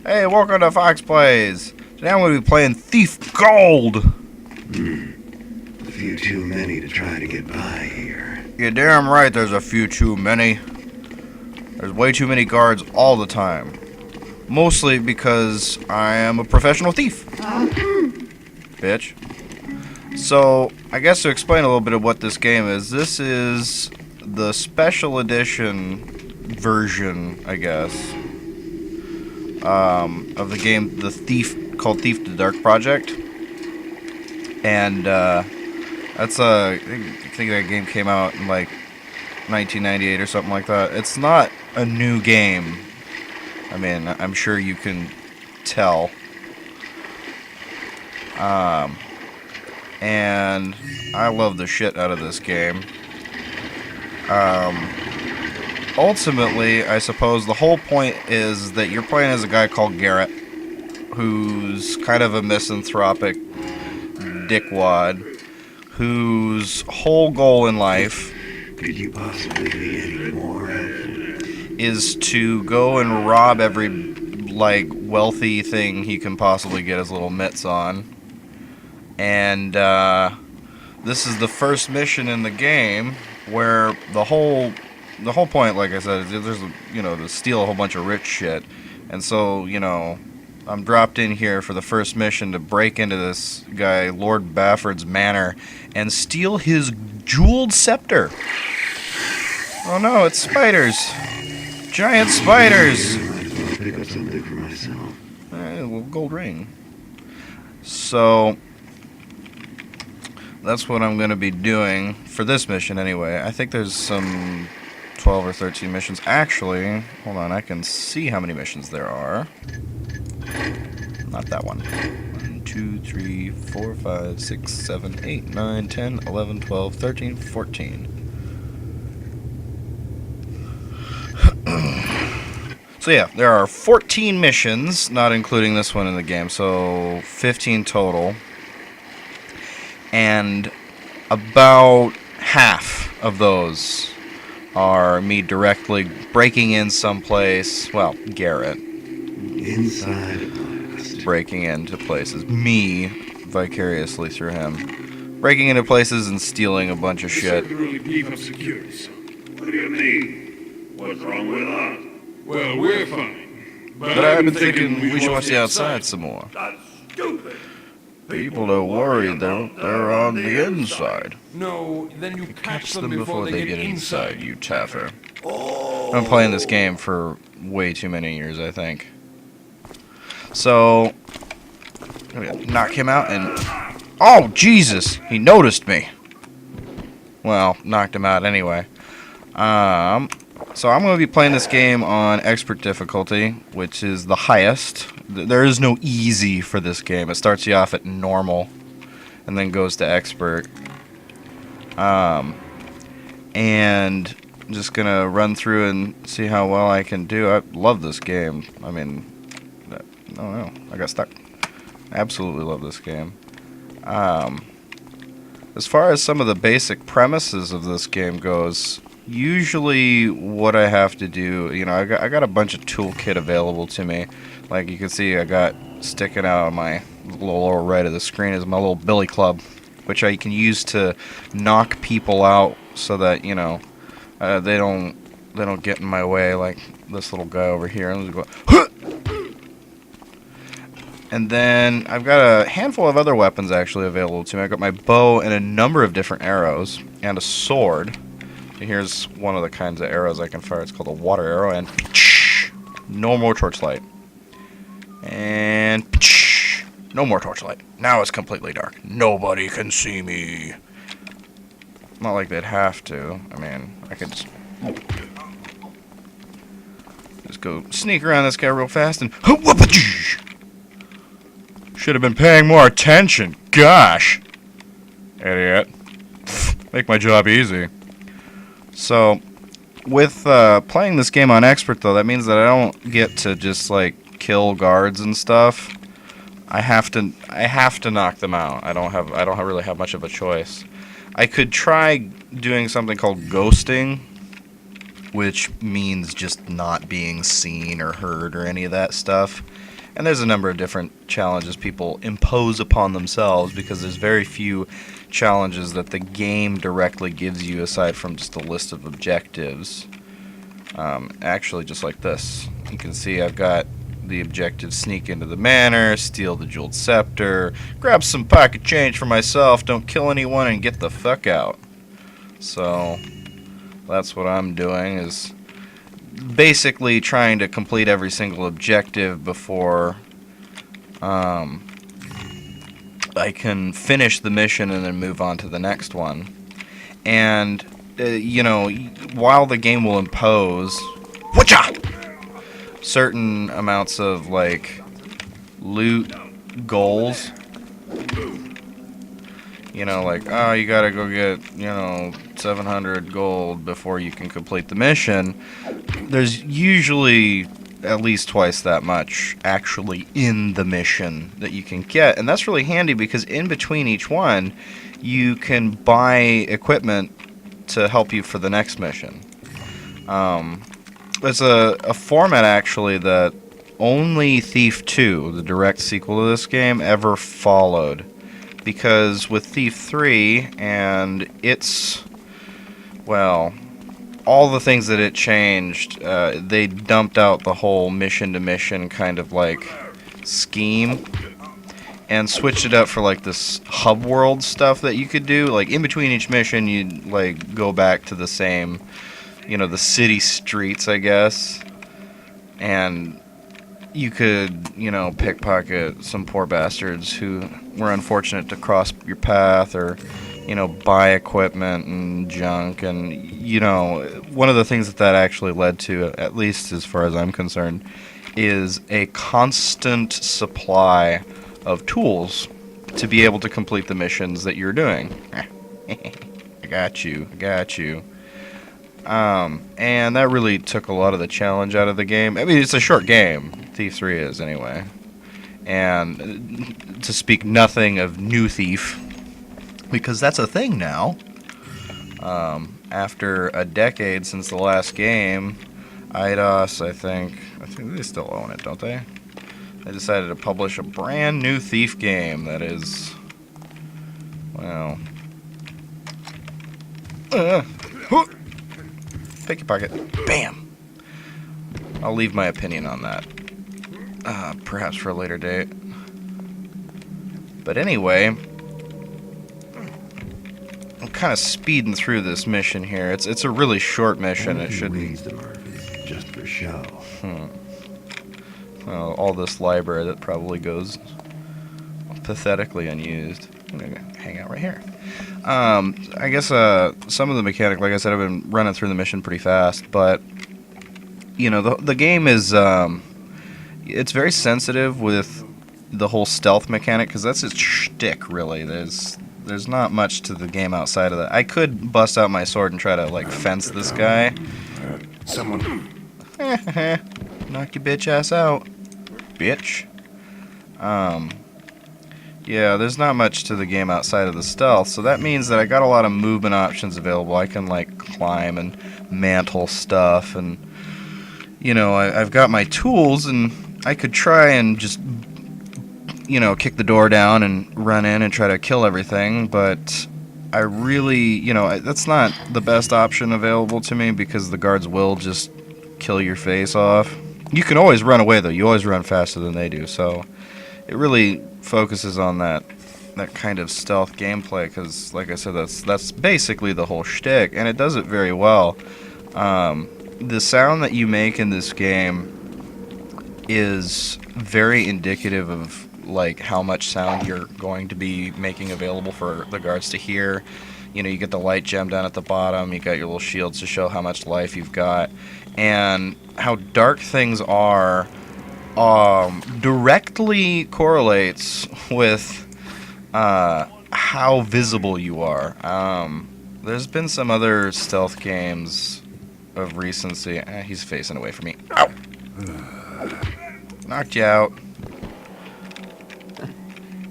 Hey, welcome to Foxx Plays. Today I'm going to be playing Thief Gold. A few too many to try to get by here. You're damn right there's a few too many. There's way too many guards all the time. Mostly because I am a professional thief. Bitch. So, I guess to explain a little bit of what this game is, this is the special edition version, I guess, of the game called Thief the Dark Project. And that's I think that game came out in like 1998 or something like that. It's not a new game. I mean, I'm sure you can tell. And I love the shit out of this game. Ultimately, I suppose the whole point is that you're playing as a guy called Garrett, who's kind of a misanthropic dickwad, whose whole goal in life Could you possibly be any more helpful? is to go and rob every, like, wealthy thing he can possibly get his little mitts on. And, this is the first mission in the game where the whole point, like I said, is there's, to steal a whole bunch of rich shit. And so, I'm dropped in here for the first mission to break into this guy, Lord Bafford's manor, and steal his jeweled scepter. Oh no, it's spiders. Giant spiders. Might as well pick up something for myself. Well, gold ring. So, that's what I'm going to be doing for this mission anyway. I think there's some 12 or 13 missions. Actually, hold on, I can see how many missions there are. Not that one. 1, 2, 3, 4, 5, 6, 7, 8, 9, 10, 11, 12, 13, 14. So yeah, there are 14 missions, not including this one in the game, so 15 total. And about half of those are me directly breaking in someplace, well, Garrett. Inside a blast. Breaking into places. Me, vicariously through him. Breaking into places and stealing a bunch of shit. Certainly beef up security, son. What do you mean? What's wrong with us? Well, we're fine. But I've been thinking we should watch the outside some more. That's stupid. People are worried they're on the inside. No, then you Catch them before they get inside, you taffer. I've been playing this game for way too many years, I think. So, I'm gonna knock him out and... Oh, Jesus! He noticed me. Well, knocked him out anyway. So I'm going to be playing this game on expert difficulty, which is the highest. There is no easy for this game. It starts you off at normal and then goes to expert. And I'm just going to run through and see how well I can do. I love this game. I mean, I don't know. I got stuck. I absolutely love this game. As far as some of the basic premises of this game goes, usually what I have to do, I got a bunch of toolkit available to me. Like you can see, I got sticking out on my lower right of the screen is my little billy club, which I can use to knock people out so that, they don't get in my way, like this little guy over here. And go, and then I've got a handful of other weapons actually available to me. I got my bow and a number of different arrows and a sword. And here's one of the kinds of arrows I can fire. It's called a water arrow, and no more torchlight. And no more torchlight. Now it's completely dark. Nobody can see me. Not like they'd have to. I mean, I could just go sneak around this guy real fast and should have been paying more attention. Gosh, idiot. Make my job easy. So, with playing this game on expert, though, that means that I don't get to just like kill guards and stuff. I have to knock them out. I don't really have much of a choice. I could try doing something called ghosting, which means just not being seen or heard or any of that stuff. And there's a number of different challenges people impose upon themselves because there's very few challenges that the game directly gives you aside from just a list of objectives. Actually, just like this. You can see I've got the objective: sneak into the manor, steal the jeweled scepter, grab some pocket change for myself, don't kill anyone, and get the fuck out. So that's what I'm doing, is basically trying to complete every single objective before I can finish the mission and then move on to the next one. And you know, while the game will impose certain amounts of like loot goals, you know, like, oh, you gotta go get, 700 gold before you can complete the mission, there's usually at least twice that much actually in the mission that you can get. And that's really handy because in between each one you can buy equipment to help you for the next mission. It's a format actually that only Thief 2, the direct sequel to this game, ever followed. Because with Thief 3 and its, well, all the things that it changed, they dumped out the whole mission-to-mission kind of like scheme and switched it up for like this hub world stuff that you could do. Like in between each mission you'd like go back to the same, the city streets, I guess, and you could, pickpocket some poor bastards who were unfortunate to cross your path, or, buy equipment and junk. And, one of the things that actually led to, at least as far as I'm concerned, is a constant supply of tools to be able to complete the missions that you're doing. I got you. And that really took a lot of the challenge out of the game. I mean, it's a short game. Thief 3 is, anyway. And to speak nothing of New Thief, because that's a thing now. After a decade since the last game, Eidos, I think they still own it, don't they? They decided to publish a brand new Thief game that is, well... Pick your pocket. Bam! I'll leave my opinion on that. Perhaps for a later date. But anyway, I'm kind of speeding through this mission here. It's a really short mission. It should be just for show. Well, all this library that probably goes pathetically unused. I'm gonna hang out right here. I guess some of the mechanic, like I said, I've been running through the mission pretty fast, but the game is it's very sensitive with the whole stealth mechanic, because that's its shtick, really. There's not much to the game outside of that. I could bust out my sword and try to like fence this guy. Someone knock your bitch ass out, bitch. Yeah, there's not much to the game outside of the stealth, so that means that I got a lot of movement options available. I can like climb and mantle stuff, and I've got my tools, and I could try and just kick the door down and run in and try to kill everything, but I really, that's not the best option available to me, because the guards will just kill your face off. You can always run away though. You always run faster than they do, so it really focuses on that kind of stealth gameplay, because like I said, that's basically the whole shtick, and it does it very well. The sound that you make in this game is very indicative of like how much sound you're going to be making available for the guards to hear. You get the light gem down at the bottom, you got your little shields to show how much life you've got, and how dark things are directly correlates with how visible you are. There's been some other stealth games of recency. He's facing away from me. Ow! Knocked you out.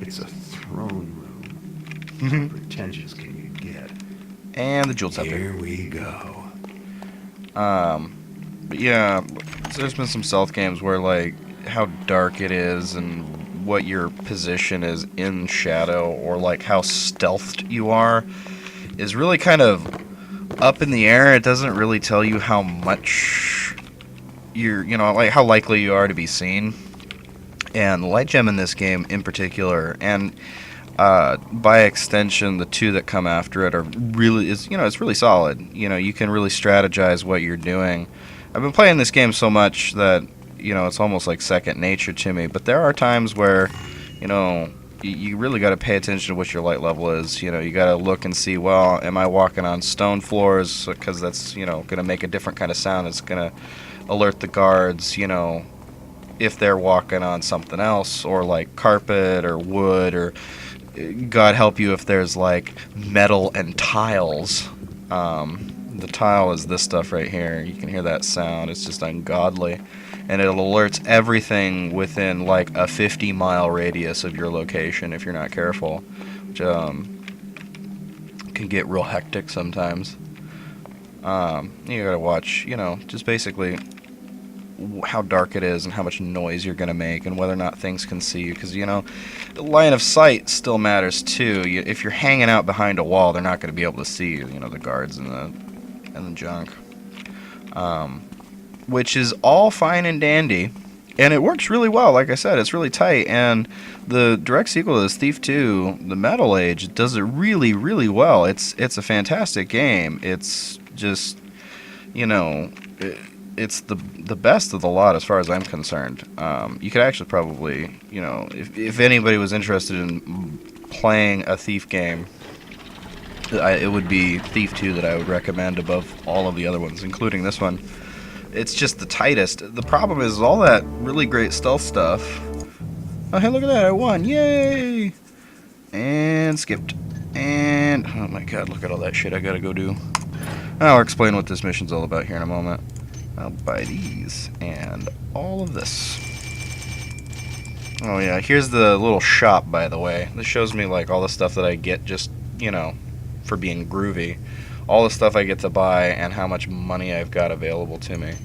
It's a throne room. How pretentious can you get? And the jeweled scepter. Here we go. But yeah, there's been some stealth games where like how dark it is and what your position is in shadow, or like how stealthed you are, is really kind of up in the air. It doesn't really tell you how much like how likely you are to be seen. And the light gem in this game in particular, and by extension the two that come after it, it's really solid. You can really strategize what you're doing. I've been playing this game so much that it's almost like second nature to me, but there are times where you really got to pay attention to what your light level is. You got to look and see, well, am I walking on stone floors, because that's going to make a different kind of sound. It's going to alert the guards, if they're walking on something else, or like carpet or wood, or God help you if there's like metal and tiles. The tile is this stuff right here. You can hear that sound. It's just ungodly. And it alerts everything within like a 50-mile radius of your location if you're not careful, which can get real hectic sometimes. You gotta watch, just basically how dark it is and how much noise you're going to make and whether or not things can see you, because the line of sight still matters too. If you're hanging out behind a wall, they're not going to be able to see you, the guards and the junk, which is all fine and dandy, and it works really well. Like I said, it's really tight, and the direct sequel to this, Thief 2 The Metal Age, does it really, really well. It's a fantastic game. It's just it's the best of the lot as far as I'm concerned. You could actually probably, if anybody was interested in playing a Thief game, it would be Thief 2 that I would recommend above all of the other ones, including this one. It's just the tightest. The problem is all that really great stealth stuff. Oh, hey, look at that, I won, yay! And skipped. And, oh my god, look at all that shit I gotta go do. I'll explain what this mission's all about here in a moment. I'll buy these and all of this. Oh yeah, here's the little shop, by the way. This shows me like all the stuff that I get just, for being groovy. All the stuff I get to buy and how much money I've got available to me.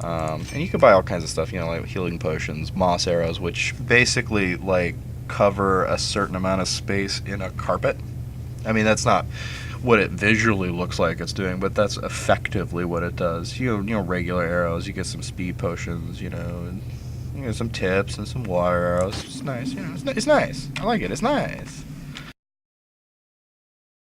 And you can buy all kinds of stuff, like healing potions, moss arrows, which basically like cover a certain amount of space in a carpet. I mean, that's not what it visually looks like it's doing, but that's effectively what it does. Regular arrows, you get some speed potions, and some tips and some water arrows. It's nice, it's nice. I like it. It's nice.